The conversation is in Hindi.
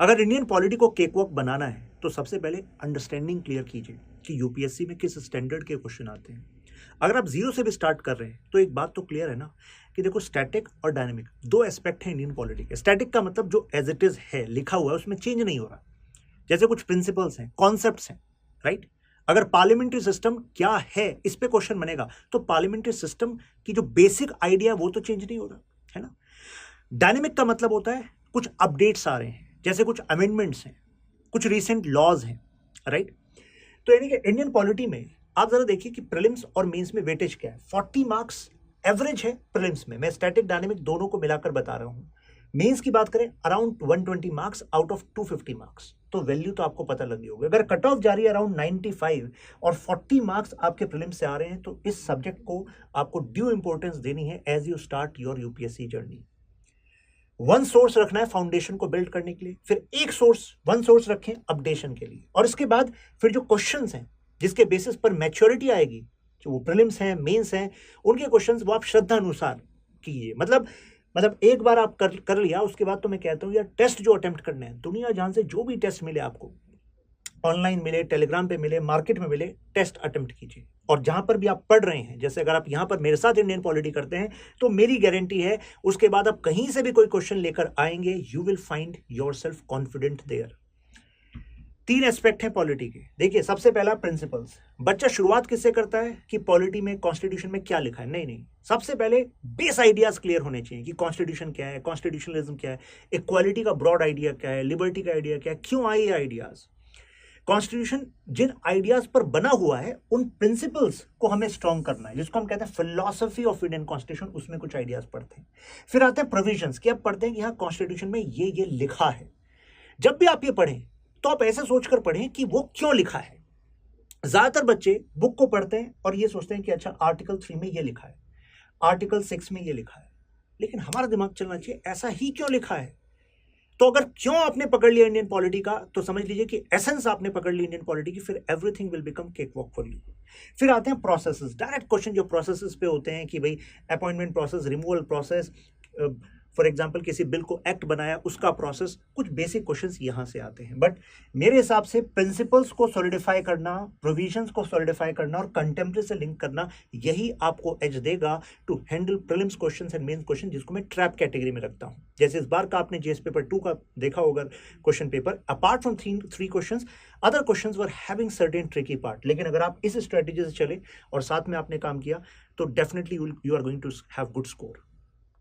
अगर इंडियन पॉलिटी को केक वॉक बनाना है तो सबसे पहले अंडरस्टैंडिंग क्लियर कीजिए कि यूपीएससी में किस स्टैंडर्ड के क्वेश्चन आते हैं। अगर आप जीरो से भी स्टार्ट कर रहे हैं तो एक बात तो क्लियर है ना कि देखो, स्टैटिक और डायनेमिक दो एस्पेक्ट हैं इंडियन पॉलिटी के। स्टैटिक का मतलब जो एज इट इज है, लिखा हुआ है, उसमें चेंज नहीं हो रहा, जैसे कुछ प्रिंसिपल्स हैं, कॉन्सेप्ट्स हैं, राइट। अगर पार्लियामेंट्री सिस्टम क्या है इस पे क्वेश्चन बनेगा तो पार्लियामेंट्री सिस्टम की जो बेसिक आइडिया वो तो चेंज नहीं हो रहा है ना। डायनेमिक का मतलब होता है कुछ अपडेट्स आ रहे हैं, जैसे कुछ अमेंडमेंट्स हैं, कुछ रिसेंट लॉज हैं, राइट। तो यानी कि इंडियन पॉलिटी में आप जरा देखिए कि प्रीलिम्स और मेंस में वेटेज क्या है। 40 मार्क्स एवरेज है प्रीलिम्स में, मैं स्टैटिक डायनेमिक दोनों को मिलाकर बता रहा हूं। मेंस की बात करें around 120 marks out of 250 marks, तो वैल्यू तो आपको पता लगी होगी। अगर कट ऑफ जा रही है अराउंड 95 और 40 मार्क्स आपके प्रीलिम्स से आ रहे हैं तो इस सब्जेक्ट को आपको ड्यू इंपॉर्टेंस देनी है as you start your UPSC journey. One source रखना है फाउंडेशन को बिल्ड करने के लिए, फिर वन सोर्स रखें अपडेशन के लिए, और इसके बाद फिर जो क्वेश्चंस हैं जिसके बेसिस पर मैच्योरिटी आएगी, जो वो प्रीलिम्स हैं, मेंस हैं, उनके क्वेश्चंस वो आप श्रद्धा अनुसार कीजिए। मतलब एक बार आप कर लिया, उसके बाद तो मैं कहता हूं यार टेस्ट जो अटेम्प्ट करने हैं, दुनिया जहां से जो भी टेस्ट मिले आपको, ऑनलाइन मिले, टेलीग्राम पे मिले, मार्केट में मिले, टेस्ट अटेम्प्ट कीजिए। और जहां पर भी आप पढ़ रहे हैं, जैसे अगर आप यहां पर मेरे साथ इंडियन पॉलिटी करते हैं तो मेरी गारंटी है उसके बाद आप कहीं से भी कोई क्वेश्चन लेकर आएंगे, you will find yourself confident there. 3 aspect है पॉलिटी के। देखिए, सबसे पहला प्रिंसिपल्स। बच्चा शुरुआत किससे करता है कि पॉलिटी में, कॉन्स्टिट्यूशन में क्या लिखा है? नहीं, सबसे पहले बेस आइडियाज क्लियर होने चाहिए कि कॉन्स्टिट्यूशन क्या है, कॉन्स्टिट्यूशनलिज्म क्या है, इक्वालिटी का ब्रॉड आइडिया क्या है, लिबर्टी का आइडिया क्या है, क्यों आए ये आइडियाज। कॉन्स्टिट्यूशन जिन आइडियाज पर बना हुआ है उन प्रिंसिपल्स को हमें स्ट्रॉन्ग करना है, जिसको हम कहते हैं फिलॉसफी ऑफ इंडियन कॉन्स्टिट्यूशन, उसमें कुछ आइडियाज पढ़ते हैं। फिर आते हैं प्रोविजंस, कि आप पढ़ते हैं कि हाँ कॉन्स्टिट्यूशन में ये लिखा है। जब भी आप ये पढ़ें तो आप ऐसे सोचकर पढ़ें कि वो क्यों लिखा है। ज्यादातर बच्चे बुक को पढ़ते हैं और ये सोचते हैं कि अच्छा आर्टिकल 3 में ये लिखा है, आर्टिकल 6 में ये लिखा है, लेकिन हमारा दिमाग चलना चाहिए ऐसा ही क्यों लिखा है। तो अगर क्यों आपने पकड़ लिया इंडियन पॉलिटी का, तो समझ लीजिए कि एसेंस आपने पकड़ ली इंडियन पॉलिटी की, फिर everything will become cake walk for you. फिर आते हैं प्रोसेसेस, डायरेक्ट क्वेश्चन जो प्रोसेसेस पे होते हैं कि भाई appointment process, removal process, for example किसी बिल को एक्ट बनाया उसका प्रोसेस, कुछ बेसिक क्वेश्चंस यहां से आते हैं। बट मेरे हिसाब से प्रिंसिपल्स को सॉलिडिफाई करना, प्रोविजंस को सॉलिडिफाई करना और कंटेम्प्रेरी से लिंक करना, यही आपको एज देगा to handle prelims questions and mains question, जिसको मैं ट्रैप कैटेगरी में रखता हूं। जैसे इस बार का आपने जीएस पेपर 2 का देखा होगा question paper, apart from 3 questions, other questions were having certain tricky part. लेकिन अगर आप इस स्ट्रेटेजी से चले और साथ में आपने काम किया तो definitely you are going to have good score.